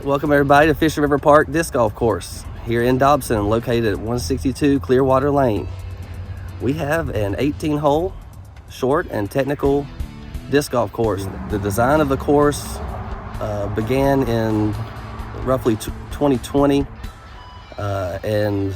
Welcome everybody to Fisher River Park Disc Golf Course here in Dobson, located at 162 Clearwater Lane. We have an 18-hole short and technical disc golf course. The design of the course began in roughly 2020, and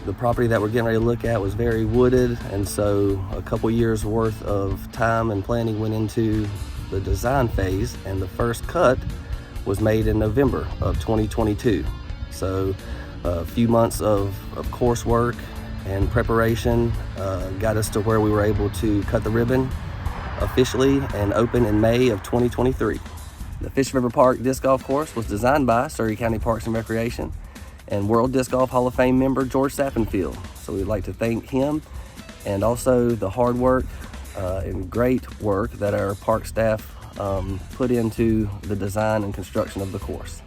the property that we're getting ready to look at was very wooded, and so a couple years worth of time and planning went into the design phase, and the first cut was made in November of 2022. So a few months of coursework and preparation got us to where we were able to cut the ribbon officially and open in May of 2023. The Fisher River Park Disc Golf Course was designed by Surrey County Parks and Recreation and World Disc Golf Hall of Fame member George Sappenfield. So we'd like to thank him, and also the hard work and great work that our park staff put into the design and construction of the course.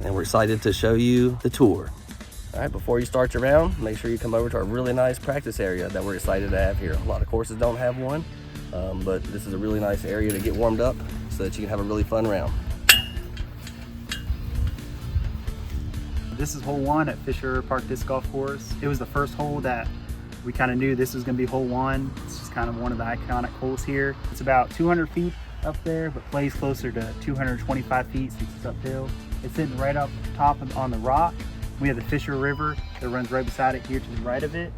And we're excited to show you the tour. All right, before you start your round, make sure you come over to our really nice practice area that we're excited to have here. A lot of courses don't have one, but this is a really nice area to get warmed up so that you can have a really fun round. This is hole one at Fisher Park Disc Golf Course. It was the first hole that we kind of knew this was going to be hole one. It's just kind of one of the iconic holes here. It's about 200 feet up there, but plays closer to 225 feet since it's uphill. It's sitting right up top on the rock. We have the Fisher River that runs right beside it here to the right of it.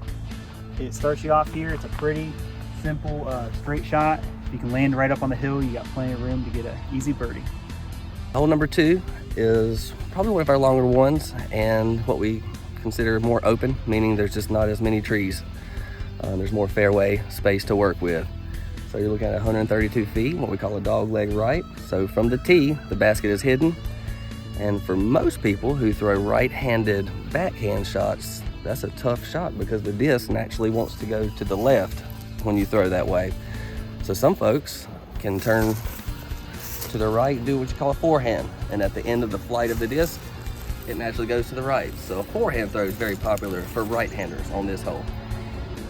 It starts you off here. It's a pretty simple straight shot. If you can land right up on the hill, you got plenty of room to get an easy birdie. Hole number two is probably one of our longer ones and what we consider more open, meaning there's just not as many trees. There's more fairway space to work with. So you're looking at 132 feet, what we call a dog leg right. So from the tee, the basket is hidden. And for most people who throw right-handed backhand shots, that's a tough shot because the disc naturally wants to go to the left when you throw that way. So some folks can turn to the right and do what you call a forehand. And at the end of the flight of the disc, it naturally goes to the right. So a forehand throw is very popular for right-handers on this hole.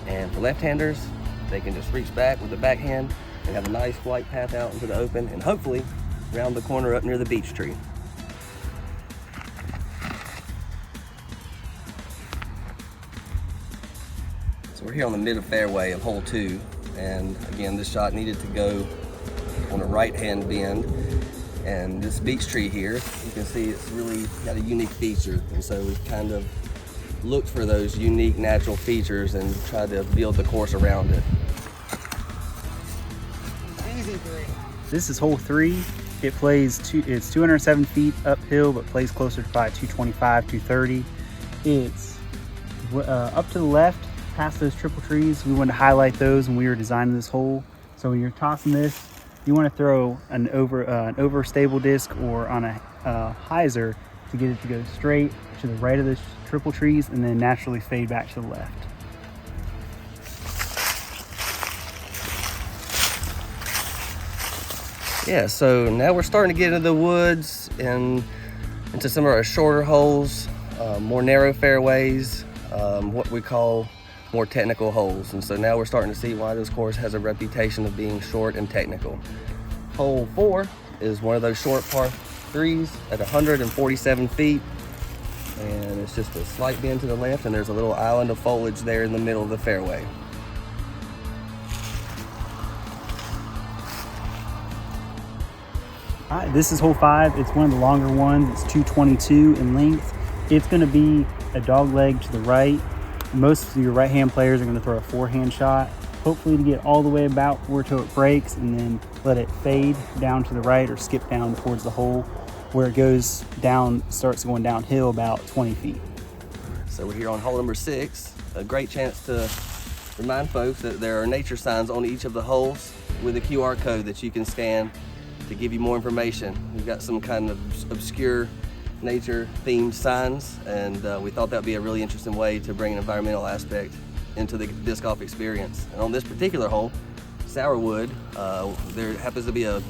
And for left-handers, they can just reach back with the backhand and have a nice flight path out into the open and hopefully round the corner up near the beech tree. So we're here on the mid of fairway of hole two, and again, this shot needed to go on a right-hand bend. And this beech tree here, you can see it's really got a unique feature, and so we've kind of looked for those unique natural features and tried to build the course around it. Easy three. This is hole three. It plays it's 207 feet uphill, but plays closer to probably 225, 230. It's up to the left, past those triple trees. We wanted to highlight those when we were designing this hole. So when you're tossing this, you want to throw an overstable disc or on a hyzer to get it to go straight to the right of the triple trees and then naturally fade back to the left. Yeah, so now we're starting to get into the woods and into some of our shorter holes, more narrow fairways, what we call more technical holes. And so now we're starting to see why this course has a reputation of being short and technical. Hole four is one of those short par threes at 147 feet. And it's just a slight bend to the left, and there's a little island of foliage there in the middle of the fairway. All right, this is hole five. It's one of the longer ones. It's 222 in length. It's going to be a dog leg to the right. Most of your right-hand players are going to throw a forehand shot, hopefully to get all the way about where till it breaks and then let it fade down to the right or skip down towards the hole where it goes down, starts going downhill about 20 feet. So we're here on hole number six. A great chance to remind folks that there are nature signs on each of the holes with a QR code that you can scan to give you more information. We've got some kind of obscure nature themed signs, and we thought that would be a really interesting way to bring an environmental aspect into the disc golf experience. And on this particular hole, sourwood, there happens to be a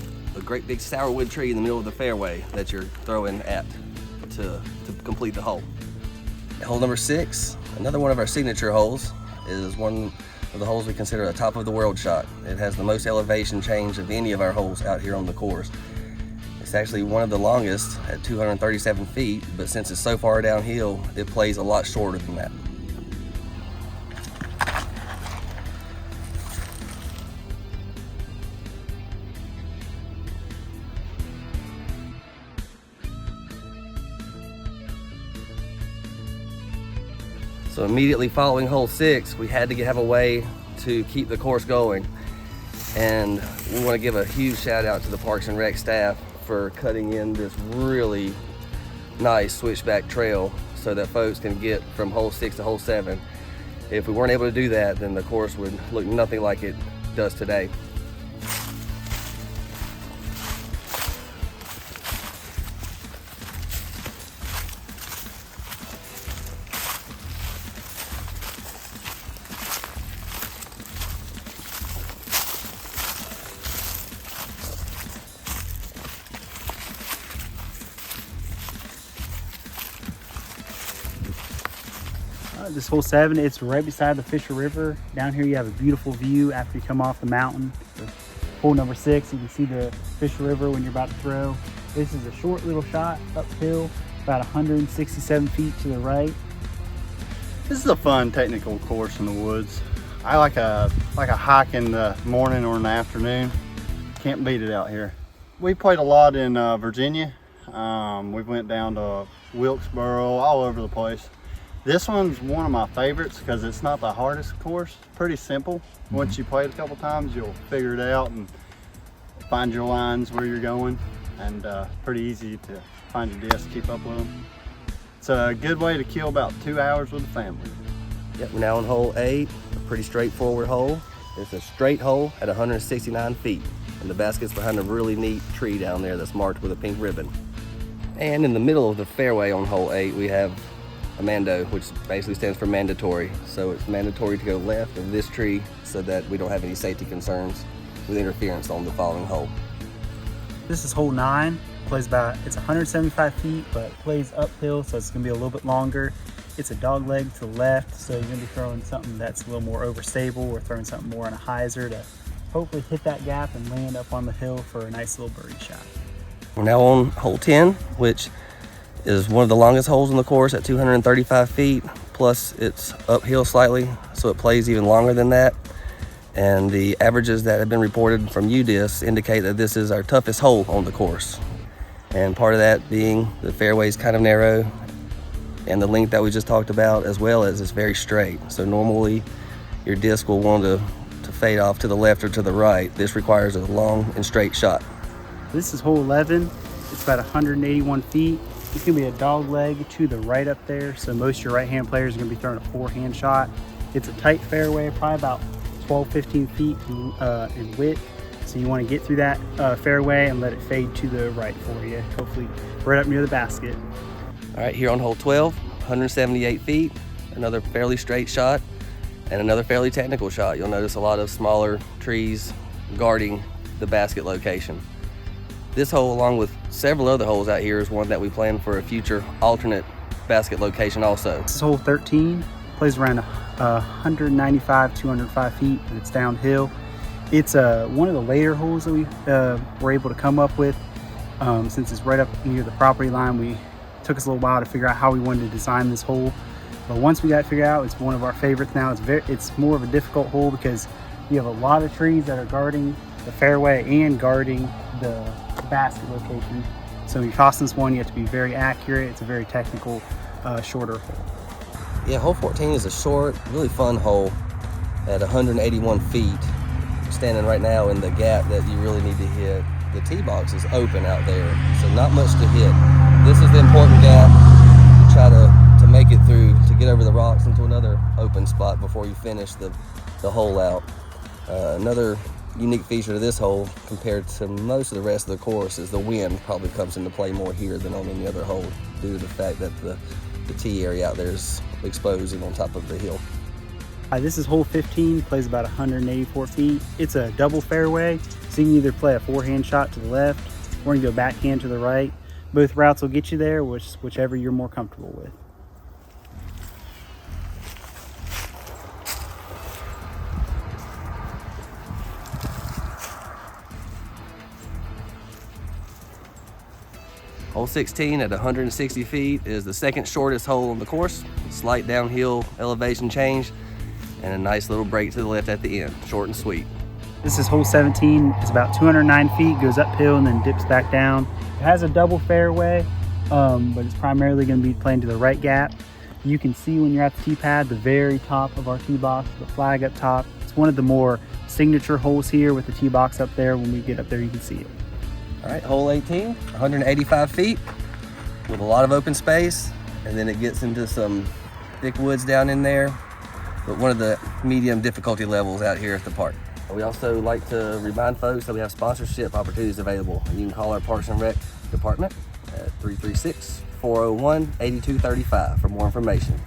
great big sourwood tree in the middle of the fairway that you're throwing at to complete the hole. Hole number six, another one of our signature holes, is one of the holes we consider a top of the world shot. It has the most elevation change of any of our holes out here on the course. It's actually one of the longest at 237 feet, but since it's so far downhill, it plays a lot shorter than that. So immediately following hole 6, we had to have a way to keep the course going. And we want to give a huge shout out to the Parks and Rec staff for cutting in this really nice switchback trail so that folks can get from hole 6 to hole 7. If we weren't able to do that, then the course would look nothing like it does today. This hole 7, it's right beside the Fisher River. Down here you have a beautiful view after you come off the mountain. Hole number 6, you can see the Fisher River when you're about to throw. This is a short little shot uphill, about 167 feet to the right. This is a fun technical course in the woods. I like a hike in the morning or in the afternoon. Can't beat it out here. We played a lot in Virginia. We went down to Wilkesboro, all over the place. This one's one of my favorites because it's not the hardest course. Pretty simple. Once you play it a couple times, you'll figure it out and find your lines where you're going, and pretty easy to find your disc, keep up with them. It's a good way to kill about 2 hours with the family. Yep, we're now on hole 8, a pretty straightforward hole. It's a straight hole at 169 feet, and the basket's behind a really neat tree down there that's marked with a pink ribbon. And in the middle of the fairway on hole 8, we have a mando, which basically stands for mandatory. So it's mandatory to go left of this tree so that we don't have any safety concerns with interference on the following hole. This is hole 9. It's 175 feet, but plays uphill, so it's gonna be a little bit longer. It's a dog leg to the left, so you're gonna be throwing something that's a little more overstable, or throwing something more on a hyzer to hopefully hit that gap and land up on the hill for a nice little birdie shot. We're now on hole 10, which is one of the longest holes in the course at 235 feet, plus it's uphill slightly, so it plays even longer than that. And the averages that have been reported from UDisc indicate that this is our toughest hole on the course. And part of that being the fairway is kind of narrow, and the length that we just talked about, as well as it's very straight. So normally your disc will want to fade off to the left or to the right. This requires a long and straight shot. This is hole 11. It's about 181 feet. It's gonna be a dog leg to the right up there, so most of your right-hand players are gonna be throwing a forehand shot. It's a tight fairway, probably about 12-15 feet in width. So you wanna get through that fairway and let it fade to the right for you, hopefully right up near the basket. All right, here on hole 12, 178 feet, another fairly straight shot and another fairly technical shot. You'll notice a lot of smaller trees guarding the basket location. This hole, along with several other holes out here, is one that we plan for a future alternate basket location also. This is hole 13, plays around 195, 205 feet, and it's downhill. It's one of the later holes that we were able to come up with. Since it's right up near the property line, it took us a little while to figure out how we wanted to design this hole. But once we got it figured out, it's one of our favorites now. It's more of a difficult hole because you have a lot of trees that are guarding the fairway and guarding the basket location. So when you're tossing this one, you have to be very accurate. It's a very technical, shorter hole. Yeah, hole 14 is a short, really fun hole at 181 feet. Standing right now in the gap that you really need to hit. The tee box is open out there, so not much to hit. This is the important gap. Try to make it through, to get over the rocks into another open spot before you finish the hole out. Another unique feature to this hole compared to most of the rest of the course is the wind probably comes into play more here than on any other hole due to the fact that the tee area out there is exposed and on top of the hill. This is hole 15, plays about 184 feet. It's a double fairway, so you can either play a forehand shot to the left or you can go backhand to the right. Both routes will get you there, whichever you're more comfortable with. Hole 16 at 160 feet is the second shortest hole on the course. Slight downhill elevation change and a nice little break to the left at the end. Short and sweet. This is hole 17. It's about 209 feet, goes uphill and then dips back down. It has a double fairway, but it's primarily going to be playing to the right gap. You can see when you're at the tee pad, the very top of our tee box, the flag up top. It's one of the more signature holes here with the tee box up there. When we get up there, you can see it. All right, hole 18, 185 feet with a lot of open space, and then it gets into some thick woods down in there, but one of the medium difficulty levels out here at the park. We also like to remind folks that we have sponsorship opportunities available. You can call our Parks and Rec department at 336-401-8235 for more information.